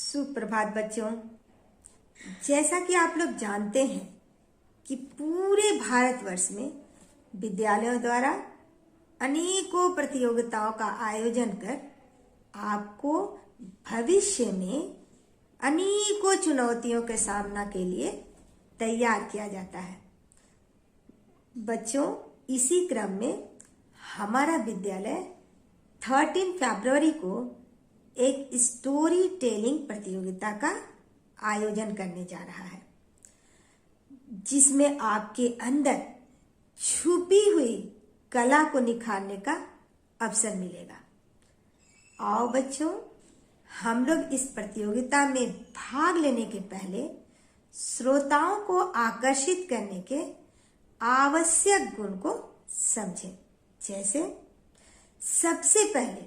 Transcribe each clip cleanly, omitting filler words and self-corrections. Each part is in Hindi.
सुप्रभात बच्चों। जैसा कि आप लोग जानते हैं कि पूरे भारतवर्ष में विद्यालयों द्वारा अनेकों प्रतियोगिताओं का आयोजन कर आपको भविष्य में अनेकों चुनौतियों के सामना के लिए तैयार किया जाता है। बच्चों, इसी क्रम में हमारा विद्यालय 13 फरवरी को एक स्टोरी टेलिंग प्रतियोगिता का आयोजन करने जा रहा है, जिसमें आपके अंदर छुपी हुई कला को निखारने का अवसर मिलेगा। आओ बच्चों, हम लोग इस प्रतियोगिता में भाग लेने के पहले श्रोताओं को आकर्षित करने के आवश्यक गुण को समझें। जैसे सबसे पहले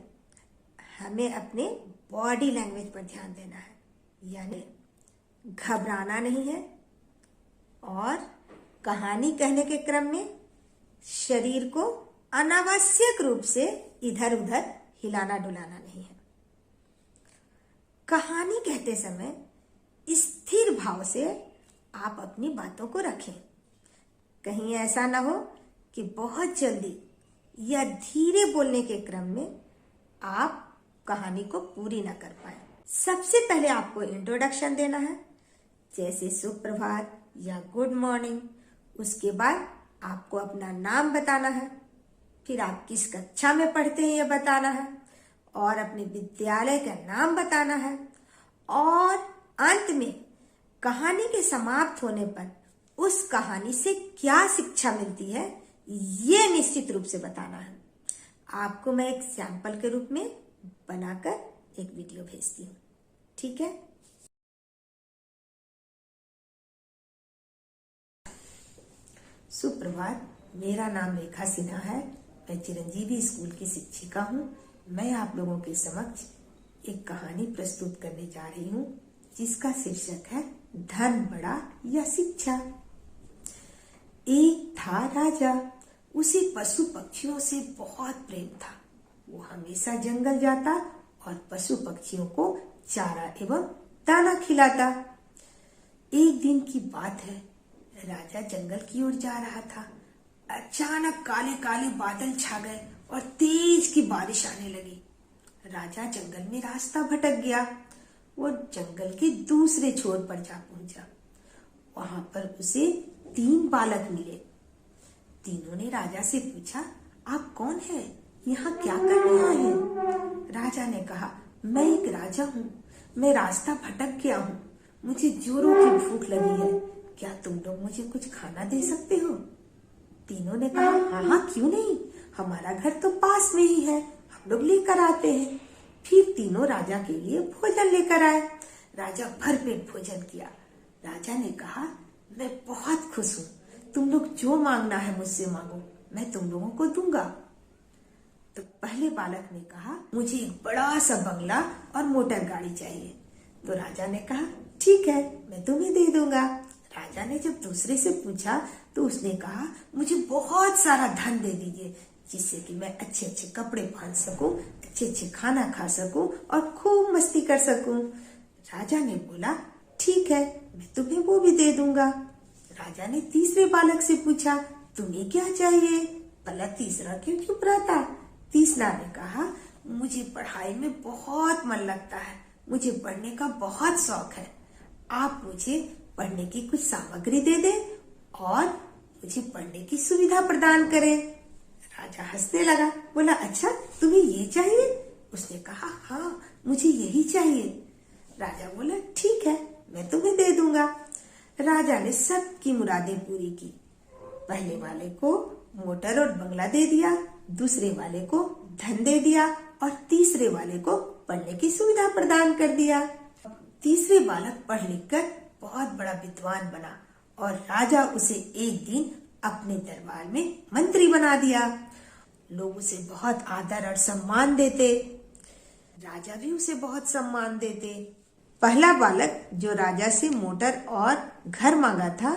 हमें अपने बॉडी लैंग्वेज पर ध्यान देना है, यानी घबराना नहीं है और कहानी कहने के क्रम में शरीर को अनावश्यक रूप से इधर उधर हिलाना डुलाना नहीं है। कहानी कहते समय स्थिर भाव से आप अपनी बातों को रखें। कहीं ऐसा ना हो कि बहुत जल्दी या धीरे बोलने के क्रम में आप कहानी को पूरी ना कर पाए। सबसे पहले आपको इंट्रोडक्शन देना है, जैसे सुप्रभात या गुड मॉर्निंग। उसके बाद आपको अपना नाम बताना है, फिर आप किस कक्षा में पढ़ते हैं यह बताना है, और अपने विद्यालय का नाम बताना है, और अंत में कहानी के समाप्त होने पर उस कहानी से क्या शिक्षा मिलती है ये निश्चित रूप से बताना है। आपको मैं एक सैंपल के रूप में बनाकर एक वीडियो भेजती हूँ, ठीक है? सुप्रभात, मेरा नाम रेखा सिन्हा है। मैं चिरंजीवी स्कूल की शिक्षिका हूँ। मैं आप लोगों के समक्ष एक कहानी प्रस्तुत करने जा रही हूँ, जिसका शीर्षक है धन बड़ा या शिक्षा। एक था राजा, उसे पशु पक्षियों से बहुत प्रेम था। वो हमेशा जंगल जाता और पशु पक्षियों को चारा एवं दाना खिलाता। एक दिन की बात है, राजा जंगल की ओर जा रहा था। अचानक काले काले बादल छा गए और तेज की बारिश आने लगी। राजा जंगल में रास्ता भटक गया। वो जंगल के दूसरे छोर पर जा पहुंचा। वहां पर उसे 3 बालक मिले। तीनों ने राजा से पूछा, आप कौन हैं? यहाँ क्या करने आए हैं? राजा ने कहा, मैं एक राजा हूँ। मैं रास्ता भटक गया हूँ। मुझे जोरों की भूख लगी है। क्या तुम लोग मुझे कुछ खाना दे सकते हो? तीनों ने कहा, हाँ हाँ, क्यों नहीं, हमारा घर तो पास में ही है, हम लोग लेकर आते हैं। फिर तीनों राजा के लिए भोजन लेकर आए। राजा भरपेट भोजन किया। राजा ने कहा, मैं बहुत खुश हूँ। तुम लोग जो मांगना है मुझसे मांगो, मैं तुम लोगों को दूंगा। तो पहले बालक ने कहा, मुझे एक बड़ा सा बंगला और मोटर गाड़ी चाहिए। तो राजा ने कहा, ठीक है, मैं तुम्हें दे दूंगा। राजा ने जब दूसरे से पूछा तो उसने कहा, मुझे बहुत सारा धन दे दीजिए, जिससे कि मैं अच्छे अच्छे कपड़े पहन सकूं, अच्छे अच्छे खाना खा सकूं और खूब मस्ती कर सकूं। राजा ने बोला, ठीक है, मैं तुम्हें वो भी दे दूंगा। राजा ने तीसरे बालक से पूछा, तुम्हें क्या चाहिए? भला तीसरा क्यों चुप रहता? तीसरा ने कहा, मुझे पढ़ाई में बहुत मन लगता है, मुझे पढ़ने का बहुत शौक है। आप मुझे पढ़ने की कुछ सामग्री दे दें और मुझे पढ़ने की सुविधा प्रदान करें। राजा हंसने लगा, बोला, अच्छा तुम्हें ये चाहिए? उसने कहा, हाँ, मुझे यही चाहिए। राजा बोला, ठीक है, मैं तुम्हें दे दूंगा। राजा ने सबकी मुरादें पूरी की। पहले वाले को मोटर और बंगला दे दिया, दूसरे वाले को धन दे दिया और तीसरे वाले को पढ़ने की सुविधा प्रदान कर दिया। तीसरे बालक पढ़ लिख कर बहुत बड़ा विद्वान बना और राजा उसे एक दिन अपने दरबार में मंत्री बना दिया। लोग उसे बहुत आदर और सम्मान देते। राजा भी उसे बहुत सम्मान देते। पहला बालक जो राजा से मोटर और घर मांगा था,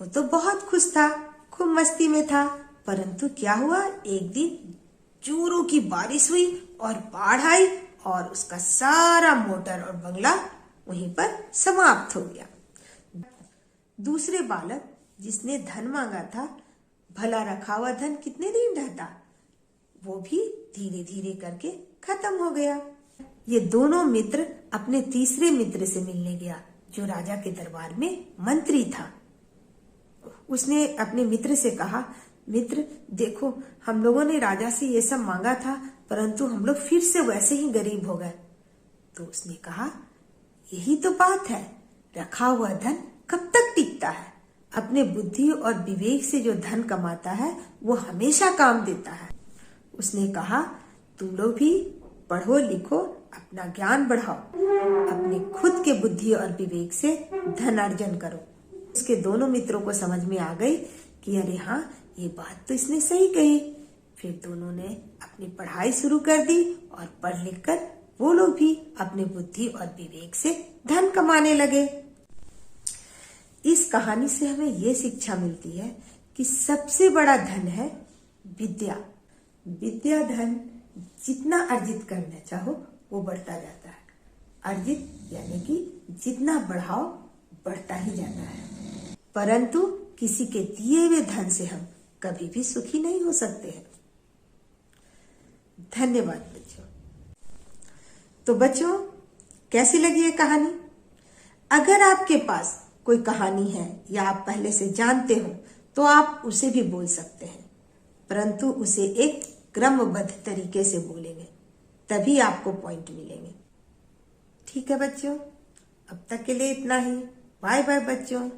वो तो बहुत खुश था, खूब मस्ती में था। परंतु क्या हुआ, एक दिन जोरों की बारिश हुई और बाढ़ आई और उसका सारा मोटर और बंगला वहीं पर समाप्त हो गया। दूसरे बालक जिसने धन मांगा था, भला रखा हुआ धन कितने दिन रहता, वो भी धीरे धीरे करके खत्म हो गया। ये दोनों मित्र अपने तीसरे मित्र से मिलने गया जो राजा के दरबार में मंत्री था। उसने अपने मित्र से कहा, मित्र देखो, हम लोगों ने राजा से ये सब मांगा था, परंतु हम लोग फिर से वैसे ही गरीब हो गए। तो उसने कहा, यही तो बात है, रखा हुआ धन कब तक टिकता है। अपने बुद्धि और विवेक से जो धन कमाता है वो हमेशा काम देता है। उसने कहा, तुम लोग भी पढ़ो लिखो, अपना ज्ञान बढ़ाओ, अपने खुद के बुद्धि और विवेक से धन अर्जन करो। उसके दोनों मित्रों को समझ में आ गई कि अरे हाँ, ये बात तो इसने सही कही। फिर दोनों ने अपनी पढ़ाई शुरू कर दी और पढ़ लिख कर वो लोग भी अपने बुद्धि और विवेक से धन कमाने लगे। इस कहानी से हमें ये शिक्षा मिलती है कि सबसे बड़ा धन है विद्या। विद्या धन जितना अर्जित करना चाहो वो बढ़ता जाता है। अर्जित यानी कि जितना बढ़ाओ बढ़ता ही जाता है, परंतु किसी के दिए हुए धन से हम कभी भी सुखी नहीं हो सकते हैं। धन्यवाद बच्चों। तो बच्चों, कैसी लगी ये कहानी? अगर आपके पास कोई कहानी है या आप पहले से जानते हो तो आप उसे भी बोल सकते हैं, परंतु उसे एक क्रमबद्ध तरीके से बोलेंगे, तभी आपको पॉइंट मिलेंगे। ठीक है बच्चों, अब तक के लिए इतना ही। बाय बाय बच्चों।